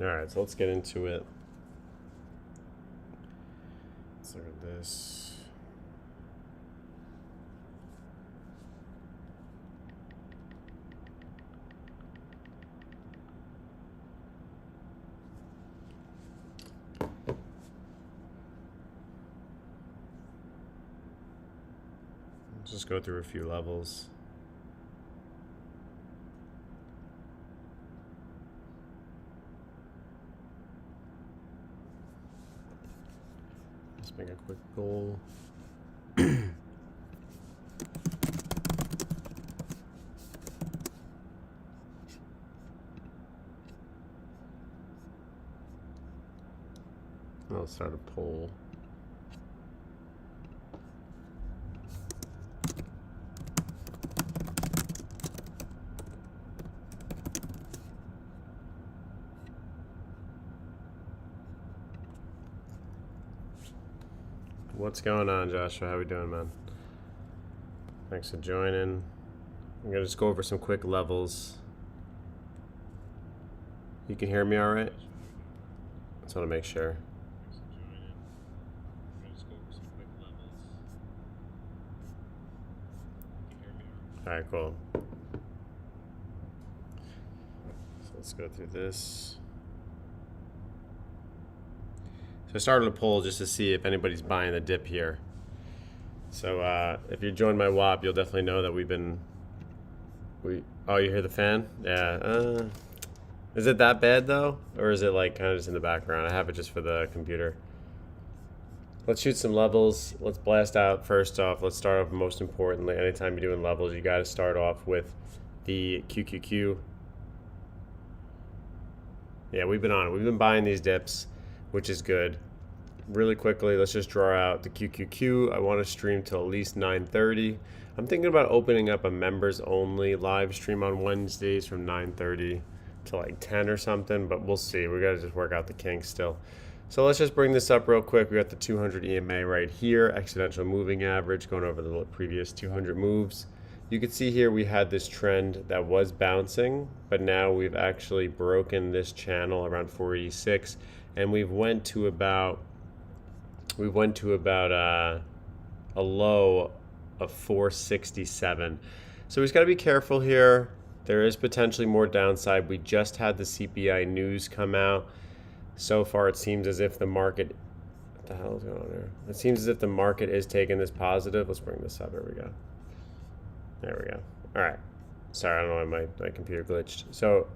All right, so let's get into it. Let's look at this. Let's just go through a few levels. Let's make a quick goal. I'll start a poll. What's going on, Joshua? How we doing, man? Thanks for joining. I'm gonna just go over some quick levels. You can hear me all right? Just want to make sure. All right, cool. So let's go through this. So I started a poll just to see if anybody's buying the dip here. So if you join my WAP, you'll definitely know that oh, you hear the fan? Yeah. Is it that bad though? Or is it like kind of just in the background? I have it just for the computer. Let's shoot some levels. Let's blast out first off. Let's start off most importantly. Anytime you're doing levels, you got to start off with the QQQ. Yeah, we've been on it. We've been buying these dips, which is good. Really quickly, let's just draw out the QQQ. I want to stream till at least 9:30. I'm thinking about opening up a members only live stream on Wednesdays from 9:30 to like 10 or something, but we'll see. We got to just work out the kinks still. So let's just bring this up real quick. We got the 200 EMA right here, exponential moving average, going over the previous 200 moves. You can see here we had this trend that was bouncing, but now we've actually broken this channel around 486, and we went to about a low of 467. So we just got to be careful here. There is potentially more downside. We just had the CPI news come out. So far, it seems as if the market, what the hell is going on here? It seems as if the market is taking this positive. Let's bring this up. There we go. There we go. All right. Sorry, I don't know why my computer glitched. So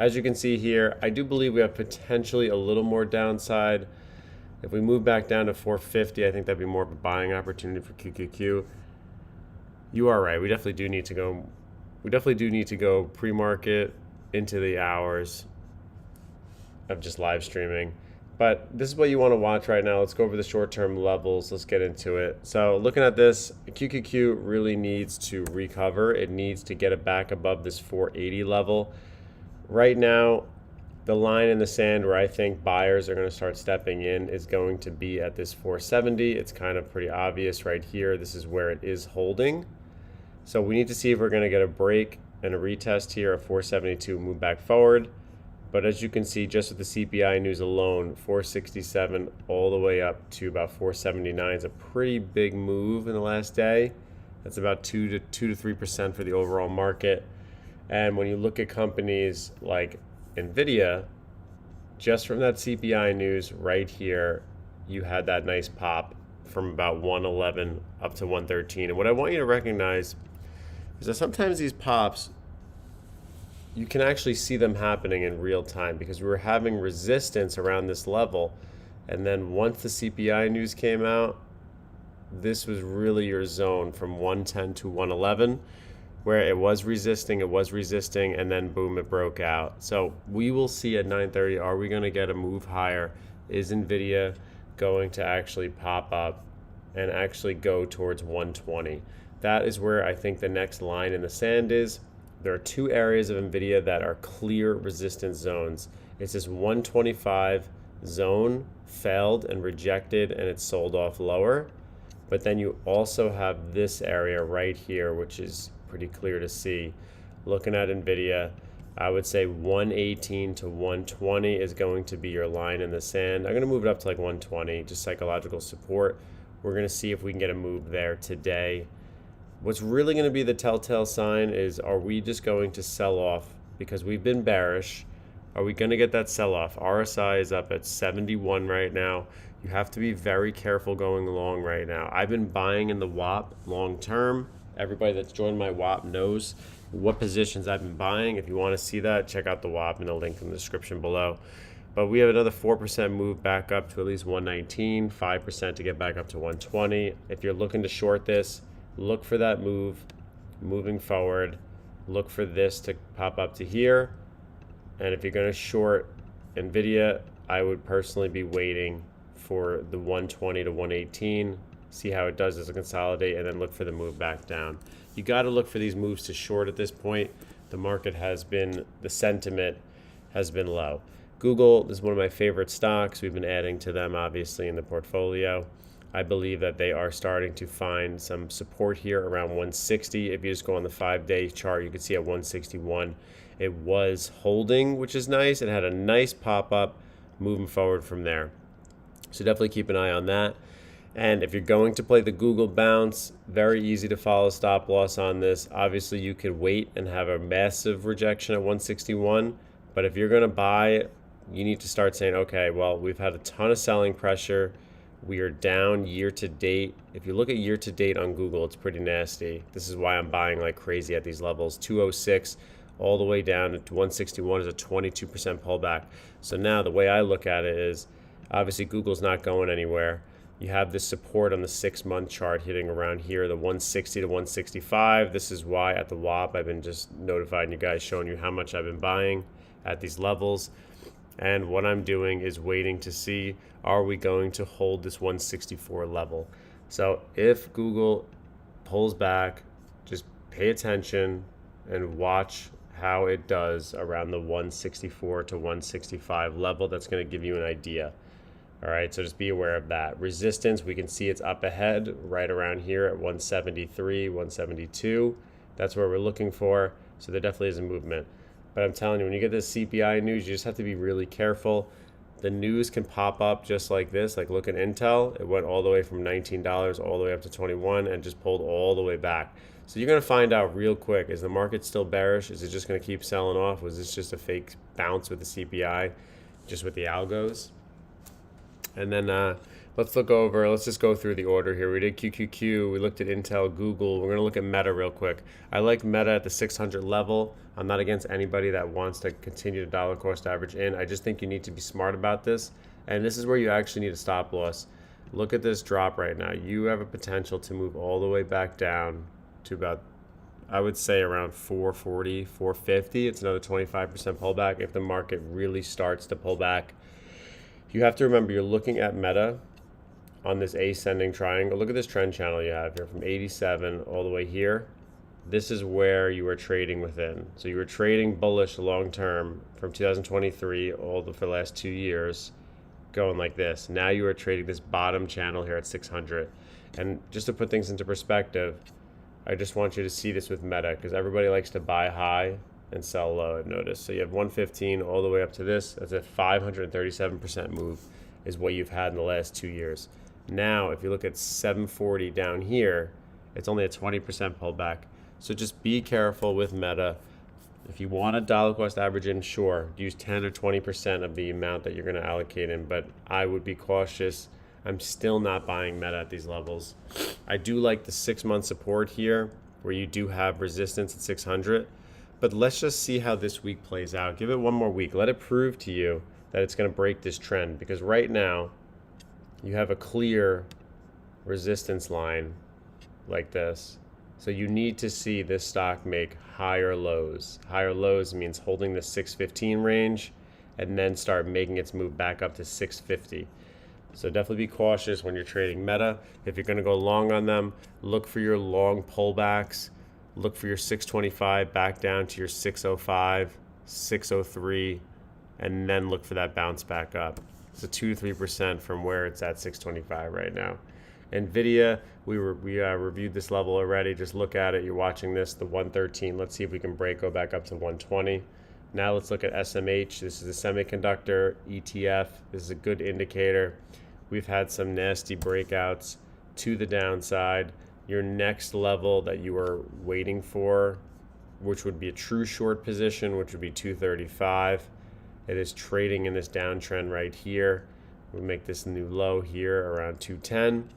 as you can see here, I do believe we have potentially a little more downside. If we move back down to 450, I think that'd be more of a buying opportunity for QQQ. You are right. We definitely do need to go. We definitely do need to go pre-market into the hours of just live streaming. But this is what you want to watch right now. Let's go over the short-term levels. Let's get into it. So looking at this, QQQ really needs to recover. It needs to get it back above this 480 level. Right now, the line in the sand where I think buyers are going to start stepping in is going to be at this 470. It's kind of pretty obvious right here. This is where it is holding. So we need to see if we're going to get a break and a retest here at 472, move back forward. But as you can see, just with the CPI news alone, 467 all the way up to about 479 is a pretty big move in the last day. That's about 2 to 3% for the overall market. And when you look at companies like NVIDIA, just from that CPI news right here, you had that nice pop from about 111 up to 113. And what I want you to recognize is that sometimes these pops, you can actually see them happening in real time because we were having resistance around this level. And then once the CPI news came out, this was really your zone from 110 to 111, where it was resisting, and then boom, it broke out. So we will see at 9:30, are we going to get a move higher? Is NVIDIA going to actually pop up and actually go towards 120? That is where I think the next line in the sand is. There are two areas of NVIDIA that are clear resistance zones. It's this 125 zone failed and rejected, and it's sold off lower. But then you also have this area right here, which is pretty clear to see. Looking at NVIDIA, I would say 118 to 120 is going to be your line in the sand. I'm going to move it up to like 120, just psychological support. We're going to see if we can get a move there today. What's really going to be the telltale sign is, are we just going to sell off because we've been bearish? Are we going to get that sell off? RSI is up at 71 right now. You have to be very careful going long right now. I've been buying in the WAP long term. Everybody that's joined my WAP knows what positions I've been buying. If you want to see that, check out the WAP in the link in the description below. But we have another 4% move back up to at least 119, 5% to get back up to 120. If you're looking to short this, look for that move moving forward. Look for this to pop up to here. And if you're going to short NVIDIA, I would personally be waiting for the 120 to 118. See how it does as a consolidate, and then look for the move back down. You got to look for these moves to short at this point. The market has been, the sentiment has been low. Google is one of my favorite stocks. We've been adding to them, obviously, in the portfolio. I believe that they are starting to find some support here around 160. If you just go on the 5-day chart, you can see at 161. It was holding, which is nice. It had a nice pop-up moving forward from there. So definitely keep an eye on that. And if you're going to play the Google bounce, very easy to follow stop loss on this. Obviously, you could wait and have a massive rejection at 161. But if you're going to buy, you need to start saying, okay, well, we've had a ton of selling pressure. We are down year to date. If you look at year to date on Google, it's pretty nasty. This is why I'm buying like crazy at these levels. 206 all the way down to 161 is a 22% pullback. So now the way I look at it is, obviously Google's not going anywhere. You have this support on the 6-month chart hitting around here, the 160 to 165. This is why at the WAP I've been just notifying you guys, showing you how much I've been buying at these levels. And what I'm doing is waiting to see, are we going to hold this 164 level? So if Google pulls back, just pay attention and watch how it does around the 164 to 165 level. That's going to give you an idea. All right, so just be aware of that. Resistance, we can see it's up ahead right around here at 173, 172. That's where we're looking for. So there definitely is a movement. But I'm telling you, when you get this CPI news, you just have to be really careful. The news can pop up just like this. Like look at Intel. It went all the way from $19 all the way up to 21 and just pulled all the way back. So you're going to find out real quick, is the market still bearish? Is it just going to keep selling off? Was this just a fake bounce with the CPI, just with the algos? And then let's just go through the order here. We did QQQ, we looked at Intel, Google. We're going to look at Meta real quick. I like Meta at the 600 level. I'm not against anybody that wants to continue to dollar cost average in. I just think you need to be smart about this. And this is where you actually need a stop loss. Look at this drop right now. You have a potential to move all the way back down to about, I would say around 440, 450. It's another 25% pullback if the market really starts to pull back. You have to remember, you're looking at Meta on this ascending triangle. Look at this trend channel you have here from 87 all the way here. This is where you are trading within. So you were trading bullish long term from 2023 for the last 2 years, going like this. Now you are trading this bottom channel here at 600. And just to put things into perspective, I just want you to see this with Meta, because everybody likes to buy high and sell low, I've noticed. So you have 115 all the way up to this. That's a 537% move is what you've had in the last 2 years. Now, if you look at 740 down here, it's only a 20% pullback. So just be careful with Meta. If you want a dollar cost average in, sure, use 10 or 20% of the amount that you're going to allocate in, but I would be cautious. I'm still not buying Meta at these levels. I do like the 6-month support here, where you do have resistance at 600. But let's just see how this week plays out. Give it one more week. Let it prove to you that it's going to break this trend. Because right now, you have a clear resistance line like this. So you need to see this stock make higher lows. Higher lows means holding the 615 range and then start making its move back up to 650. So definitely be cautious when you're trading Meta. If you're going to go long on them, look for your long pullbacks. Look for your 625 back down to your 605, 603, and then look for that bounce back up. So 2 to 3% from where it's at 625 right now. NVIDIA, we reviewed this level already. Just look at it. You're watching this, the 113. Let's see if we can go back up to 120. Now let's look at SMH. This is a semiconductor ETF. This is a good indicator. We've had some nasty breakouts to the downside. Your next level that you are waiting for, which would be a true short position, which would be 235. It is trading in this downtrend right here. We make this new low here around 210.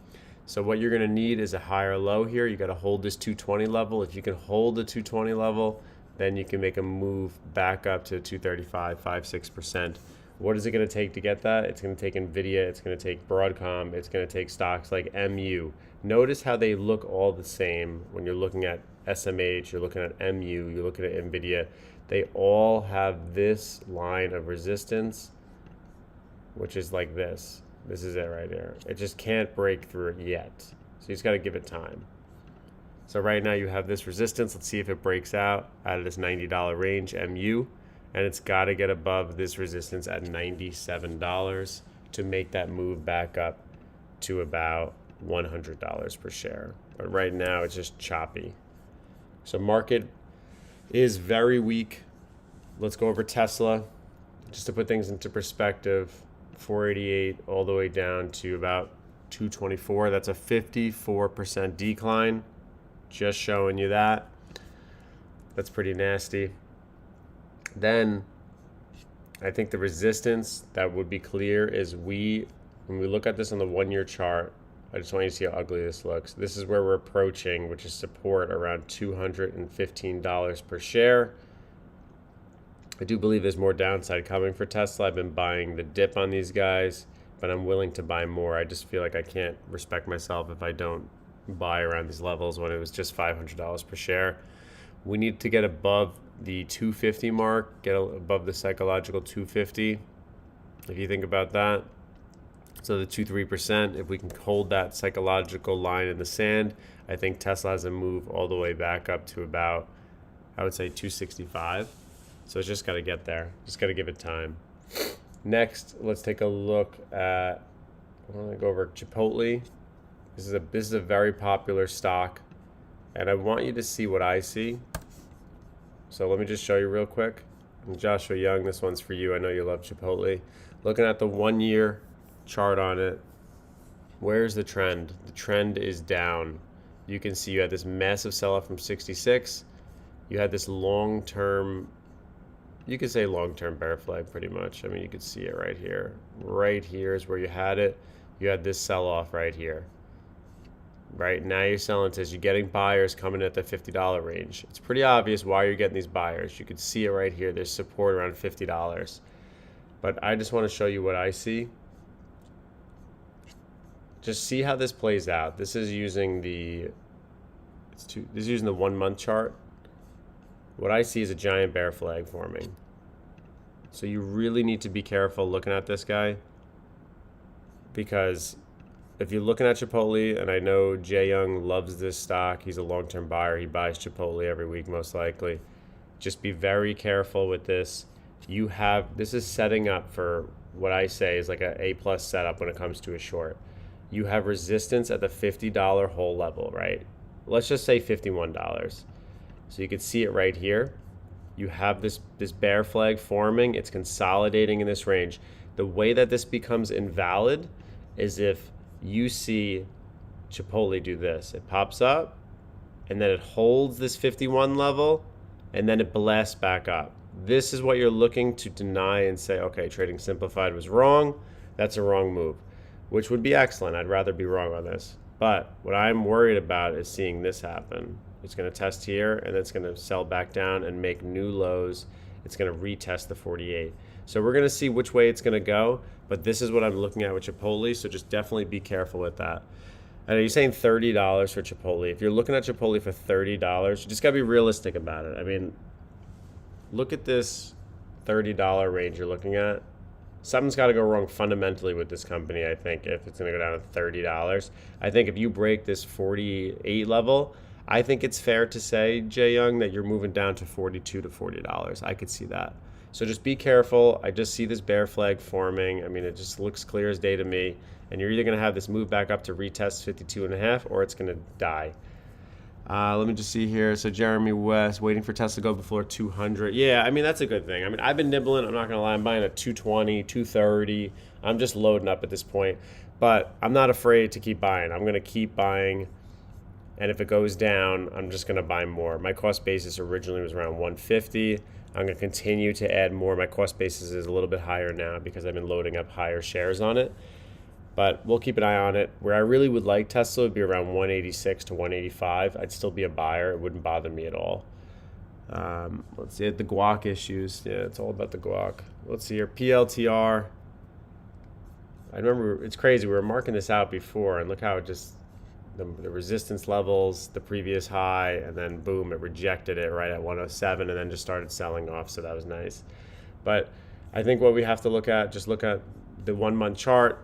So what you're gonna need is a higher low here. You gotta hold this 220 level. If you can hold the 220 level, then you can make a move back up to 235, 5-6%. What is it gonna take to get that? It's gonna take Nvidia, it's gonna take Broadcom, it's gonna take stocks like MU. Notice how they look all the same when you're looking at SMH, you're looking at MU, you're looking at Nvidia. They all have this line of resistance, which is like this. This is it right here. It just can't break through it yet. So you just gotta give it time. So right now you have this resistance. Let's see if it breaks out of this $90 range, MU, and it's gotta get above this resistance at $97 to make that move back up to about $100 per share. But right now it's just choppy. So market is very weak. Let's go over Tesla, just to put things into perspective. 488 all the way down to about 224. That's a 54% decline. Just showing you that. That's pretty nasty. Then I think the resistance that would be clear is when we look at this on the 1-year chart, I just want you to see how ugly this looks. This is where we're approaching, which is support around $215 per share. I do believe there's more downside coming for Tesla. I've been buying the dip on these guys, but I'm willing to buy more. I just feel like I can't respect myself if I don't buy around these levels when it was just $500 per share. We need to get above the 250 mark, get above the psychological 250, if you think about that. So the 2-3%, if we can hold that psychological line in the sand, I think Tesla has a move all the way back up to about, I would say, 265. So it's just got to get there. Just got to give it time. Next, let's take a look at, I want to go over Chipotle. This is a very popular stock, and I want you to see what I see. So let me just show you real quick. I'm Joshua Young, this one's for you. I know you love Chipotle. Looking at the 1-year chart on it, where's the trend? The trend is down. You can see you had this massive sell-off from 66. You had this long-term, you could say long-term bear flag pretty much. I mean, you could see it right here. Right here is where you had it. You had this sell-off right here. Right now you're selling to, you're getting buyers coming at the $50 range. It's pretty obvious why you're getting these buyers. You could see it right here. There's support around $50. But I just want to show you what I see. Just see how this plays out. This is using the 1-month chart. What I see is a giant bear flag forming. So you really need to be careful looking at this guy, because if you're looking at Chipotle, and I know Jay Young loves this stock, he's a long-term buyer, he buys Chipotle every week most likely. Just be very careful with this. This is setting up for what I say is like a A+ setup when it comes to a short. You have resistance at the $50 whole level, right? Let's just say $51. So you can see it right here. You have this bear flag forming. It's consolidating in this range. The way that this becomes invalid is if you see Chipotle do this. It pops up, and then it holds this 51 level, and then it blasts back up. This is what you're looking to deny and say, okay, Trading Simplified was wrong. That's a wrong move, which would be excellent. I'd rather be wrong on this. But what I'm worried about is seeing this happen. It's going to test here, and it's going to sell back down and make new lows. It's going to retest the 48. So we're going to see which way it's going to go, but this is what I'm looking at with Chipotle, so just definitely be careful with that. I know you're saying $30 for Chipotle. If you're looking at Chipotle for $30, you just got to be realistic about it. I mean, look at this $30 range you're looking at. Something's got to go wrong fundamentally with this company, I think, if it's going to go down to $30. I think if you break this 48 level, I think it's fair to say, Jay Young, that you're moving down to $42 to $40. I could see that. So just be careful. I just see this bear flag forming. I mean, it just looks clear as day to me. And you're either going to have this move back up to retest 52.5, or it's going to die. Let me just see here. So Jeremy West, waiting for Tesla to go before 200. Yeah, I mean, that's a good thing. I mean, I've been nibbling. I'm not going to lie. I'm buying at 220, 230. I'm just loading up at this point. But I'm not afraid to keep buying. I'm going to keep buying. And if it goes down, I'm just going to buy more. My cost basis originally was around 150. I'm going to continue to add more. My cost basis is a little bit higher now because I've been loading up higher shares on it. But we'll keep an eye on it. Where I really would like Tesla would be around 186 to 185. I'd still be a buyer. It wouldn't bother me at all. Let's see, the guac issues. Yeah, it's all about the guac. Let's see here, PLTR. I remember, it's crazy. We were marking this out before, and look how it just, the resistance levels, the previous high, and then boom, it rejected it right at 107 and then just started selling off. So that was nice. But I think what we have to look at, just look at the 1 month chart.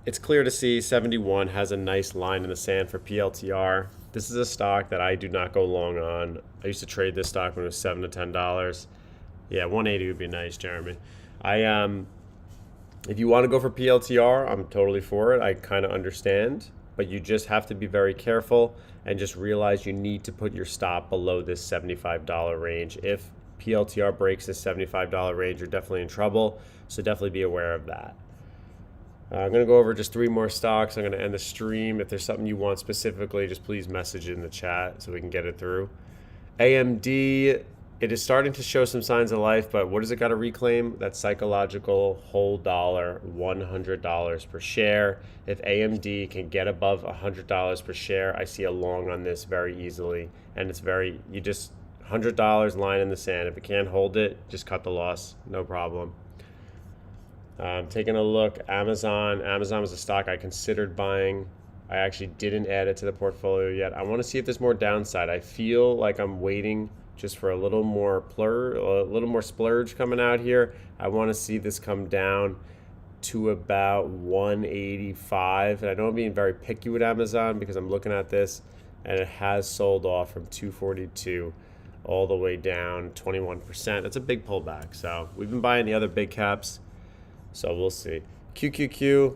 It's clear to see 71 has a nice line in the sand for PLTR. This is a stock that I do not go long on. I used to trade this stock when it was $7 to $10. Yeah, 180 would be nice, Jeremy. If you want to go for PLTR, I'm totally for it. I kind of understand, but you just have to be very careful and just realize you need to put your stop below this $75 range. If PLTR breaks this $75 range, you're definitely in trouble. So definitely be aware of that. I'm going to go over just 3 more stocks. I'm going to end the stream. If there's something you want specifically, just please message it in the chat so we can get it through. AMD, it is starting to show some signs of life, but what does it got to reclaim? That psychological whole dollar, $100 per share. If AMD can get above $100 per share, I see a long on this very easily. And it's very, you just, $100 line in the sand. If it can't hold it, just cut the loss. No problem. Taking a look, Amazon. Amazon was a stock I considered buying. I actually didn't add it to the portfolio yet. I want to see if there's more downside. I feel like I'm waiting just for a little more splurge coming out here. I want to see this come down to about 185. And I know I'm being very picky with Amazon because I'm looking at this and it has sold off from 242 all the way down 21%. That's a big pullback. So we've been buying the other big caps. So we'll see. QQQ,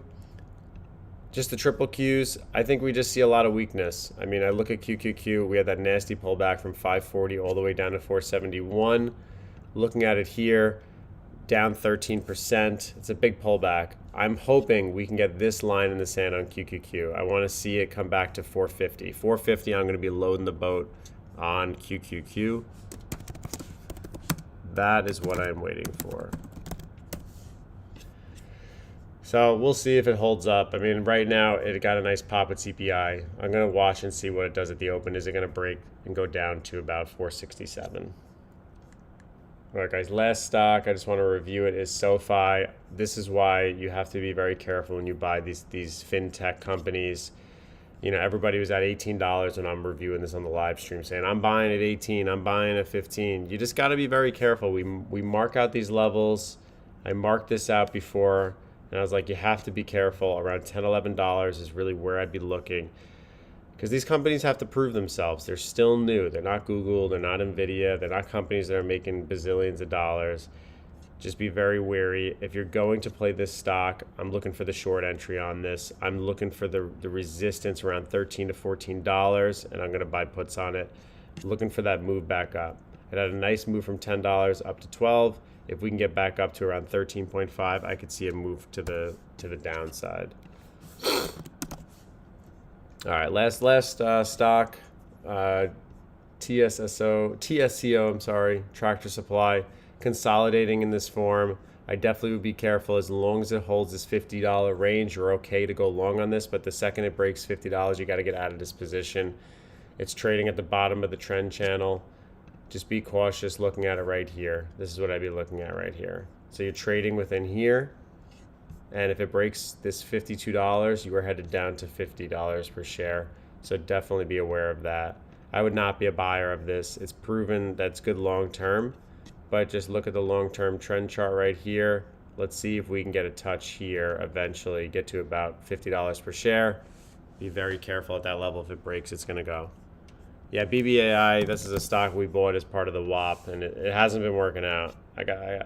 just the triple Qs. I think we just see a lot of weakness. I mean, I look at QQQ. We had that nasty pullback from 540 all the way down to 471. Looking at it here, down 13%. It's a big pullback. I'm hoping we can get this line in the sand on QQQ. I want to see it come back to 450. 450, I'm going to be loading the boat on QQQ. That is what I'm waiting for. So we'll see if it holds up. I mean, right now it got a nice pop at CPI. I'm going to watch and see what it does at the open. Is it going to break and go down to about 467? All right, guys, last stock, I just want to review it, is SoFi. This is why you have to be very careful when you buy these fintech companies. You know, everybody was at $18 when I'm reviewing this on the live stream saying, I'm buying at 18, I'm buying at 15. You just got to be very careful. We mark out these levels. I marked this out before. And I was like, you have to be careful. Around $10, $11 is really where I'd be looking. Because these companies have to prove themselves. They're still new. They're not Google. They're not NVIDIA. They're not companies that are making bazillions of dollars. Just be very wary. If you're going to play this stock, I'm looking for the short entry on this. I'm looking for the resistance around $13 to $14, and I'm going to buy puts on it. Looking for that move back up. It had a nice move from $10 up to $12. If we can get back up to around 13.5, I could see a move to the downside. All right, last stock, TSCO, I'm sorry, Tractor Supply, consolidating in this form. I definitely would be careful. As long as it holds this $50 range, you're okay to go long on this, but the second it breaks $50, you got to get out of this position. It's trading at the bottom of the trend channel. Just be cautious looking at it right here. This is what I'd be looking at right here. So you're trading within here, and if it breaks this $52, you are headed down to $50 per share. So definitely be aware of that. I would not be a buyer of this. It's proven that's good long term, but just look at the long term trend chart right here. Let's see if we can get a touch here eventually, get to about $50 per share. Be very careful at that level. If it breaks, it's going to go. Yeah, BBAI, this is a stock we bought as part of the WAP, and it hasn't been working out. I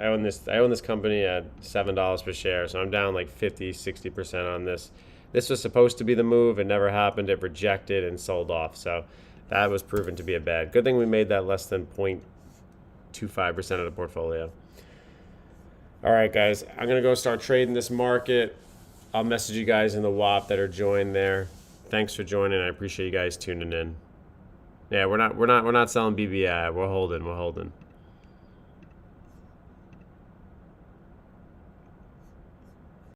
own this company at $7 per share, so I'm down like 50, 60% on this. This was supposed to be the move. It never happened. It rejected and sold off. So that was proven to be a bad. Good thing we made that less than 0.25% of the portfolio. All right, guys, I'm going to go start trading this market. I'll message you guys in the WAP that are joined there. Thanks for joining. I appreciate you guys tuning in. Yeah, we're not selling BBI. We're holding.